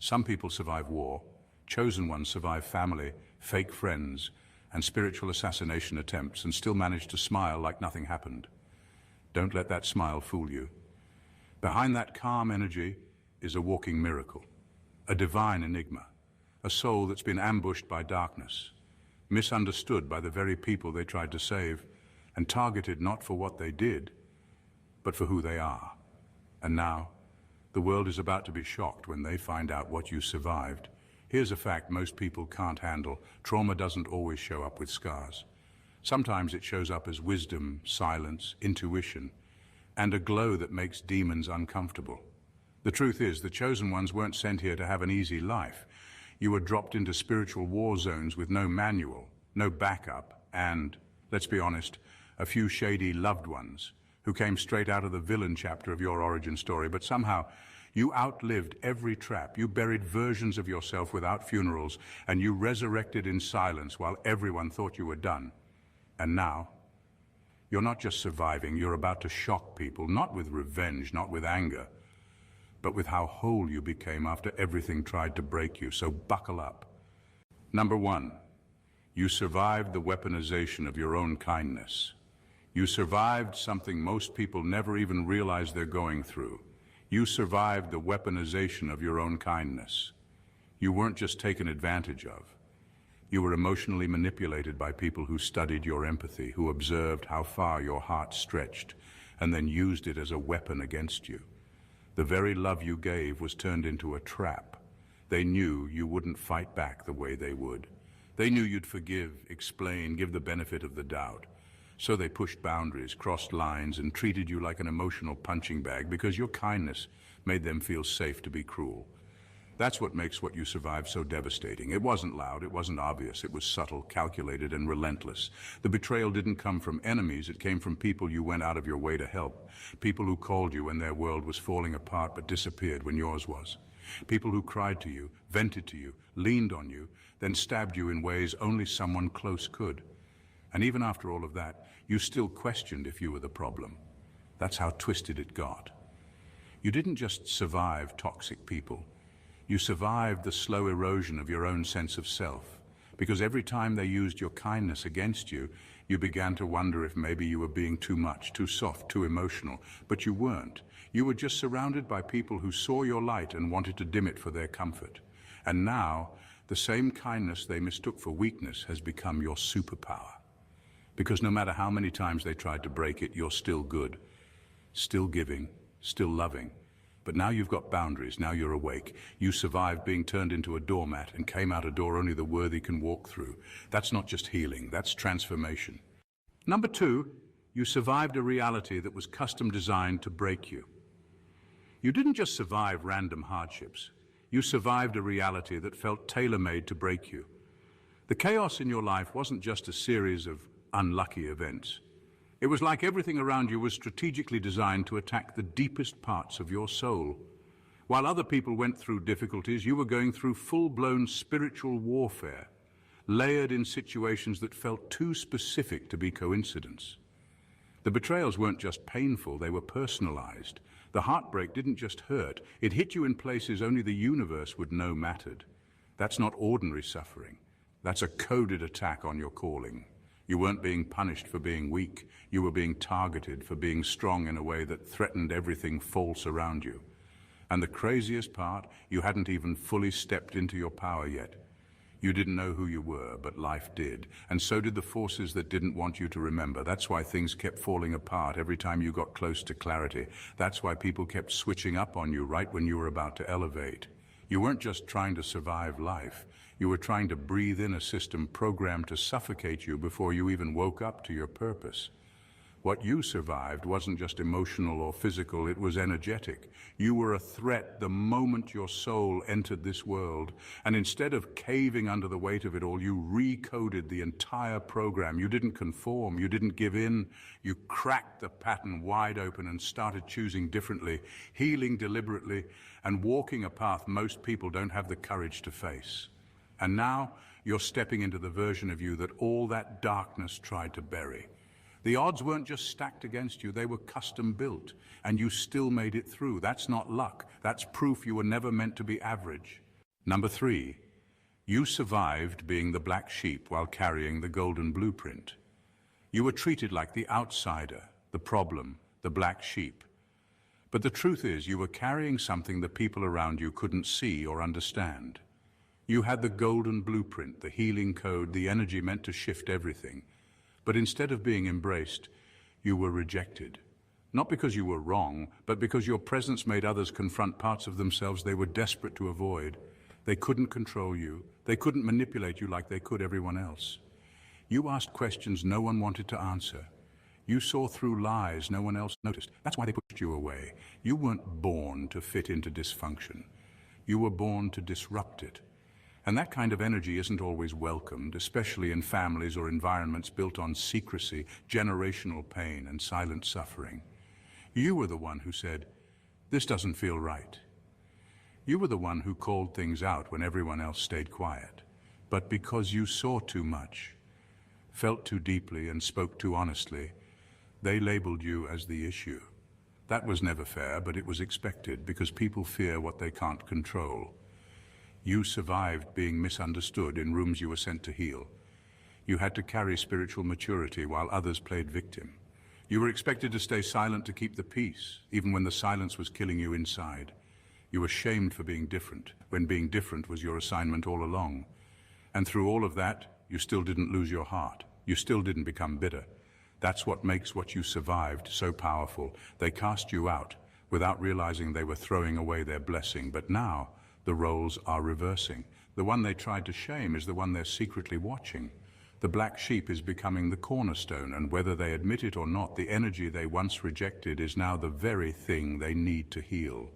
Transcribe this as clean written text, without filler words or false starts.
Some people survive war, chosen ones survive family, fake friends, and spiritual assassination attempts and still manage to smile like nothing happened. Don't let that smile fool you. Behind that calm energy is a walking miracle, a divine enigma, a soul that's been ambushed by darkness, misunderstood by the very people they tried to save, and targeted not for what they did, but for who they are. And now, the world is about to be shocked when they find out what you survived. Here's a fact most people can't handle. Trauma doesn't always show up with scars. Sometimes it shows up as wisdom, silence, intuition, and a glow that makes demons uncomfortable. The truth is, the chosen ones weren't sent here to have an easy life. You were dropped into spiritual war zones with no manual, no backup, and, let's be honest, a few shady loved ones who came straight out of the villain chapter of your origin story, but somehow you outlived every trap. You buried versions of yourself without funerals, and you resurrected in silence while everyone thought you were done. And now, you're not just surviving, you're about to shock people, not with revenge, not with anger, but with how whole you became after everything tried to break you. So buckle up. Number one, you survived the weaponization of your own kindness. You survived something most people never even realize they're going through. You survived the weaponization of your own kindness. You weren't just taken advantage of. You were emotionally manipulated by people who studied your empathy, who observed how far your heart stretched, and then used it as a weapon against you. The very love you gave was turned into a trap. They knew you wouldn't fight back the way they would. They knew you'd forgive, explain, give the benefit of the doubt. So they pushed boundaries, crossed lines, and treated you like an emotional punching bag because your kindness made them feel safe to be cruel. That's what makes what you survived so devastating. It wasn't loud, it wasn't obvious, it was subtle, calculated, and relentless. The betrayal didn't come from enemies, it came from people you went out of your way to help. People who called you when their world was falling apart but disappeared when yours was. People who cried to you, vented to you, leaned on you, then stabbed you in ways only someone close could. And even after all of that, you still questioned if you were the problem. That's how twisted it got. You didn't just survive toxic people. You survived the slow erosion of your own sense of self. Because every time they used your kindness against you, you began to wonder if maybe you were being too much, too soft, too emotional. But you weren't. You were just surrounded by people who saw your light and wanted to dim it for their comfort. And now, the same kindness they mistook for weakness has become your superpower. Because no matter how many times they tried to break it, you're still good, still giving, still loving. But now you've got boundaries, now you're awake. You survived being turned into a doormat and came out a door only the worthy can walk through. That's not just healing, that's transformation. Number two, you survived a reality that was custom designed to break you. You didn't just survive random hardships. You survived a reality that felt tailor-made to break you. The chaos in your life wasn't just a series of unlucky events. It was like everything around you was strategically designed to attack the deepest parts of your soul. While other people went through difficulties, you were going through full-blown spiritual warfare, layered in situations that felt too specific to be coincidence. The betrayals weren't just painful, they were personalized. The heartbreak didn't just hurt, it hit you in places only the universe would know mattered. That's not ordinary suffering. That's a coded attack on your calling. You weren't being punished for being weak. You were being targeted for being strong in a way that threatened everything false around you. And the craziest part, you hadn't even fully stepped into your power yet. You didn't know who you were, but life did. And so did the forces that didn't want you to remember. That's why things kept falling apart every time you got close to clarity. That's why people kept switching up on you right when you were about to elevate. You weren't just trying to survive life. You were trying to breathe in a system programmed to suffocate you before you even woke up to your purpose. What you survived wasn't just emotional or physical, it was energetic. You were a threat the moment your soul entered this world. And instead of caving under the weight of it all, you recoded the entire program. You didn't conform, you didn't give in. You cracked the pattern wide open and started choosing differently, healing deliberately, and walking a path most people don't have the courage to face. And now you're stepping into the version of you that all that darkness tried to bury. The odds weren't just stacked against you, they were custom built, and you still made it through. That's not luck, that's proof you were never meant to be average. Number 3. You survived being the black sheep while carrying the golden blueprint. You were treated like the outsider, the problem, the black sheep. But the truth is, you were carrying something the people around you couldn't see or understand. You had the golden blueprint, the healing code, the energy meant to shift everything. But instead of being embraced, you were rejected. Not because you were wrong, but because your presence made others confront parts of themselves they were desperate to avoid. They couldn't control you. They couldn't manipulate you like they could everyone else. You asked questions no one wanted to answer. You saw through lies no one else noticed. That's why they pushed you away. You weren't born to fit into dysfunction. You were born to disrupt it. And that kind of energy isn't always welcomed, especially in families or environments built on secrecy, generational pain, and silent suffering. You were the one who said, "This doesn't feel right." You were the one who called things out when everyone else stayed quiet. But because you saw too much, felt too deeply, and spoke too honestly, they labeled you as the issue. That was never fair, but it was expected because people fear what they can't control. You survived being misunderstood in rooms you were sent to heal. You had to carry spiritual maturity while others played victim. You were expected to stay silent to keep the peace, even when the silence was killing you inside. You were shamed for being different, when being different was your assignment all along. And through all of that, you still didn't lose your heart. You still didn't become bitter. That's what makes what you survived so powerful. They cast you out without realizing they were throwing away their blessing. But now, the roles are reversing. The one they tried to shame is the one they're secretly watching. The black sheep is becoming the cornerstone, and whether they admit it or not, the energy they once rejected is now the very thing they need to heal.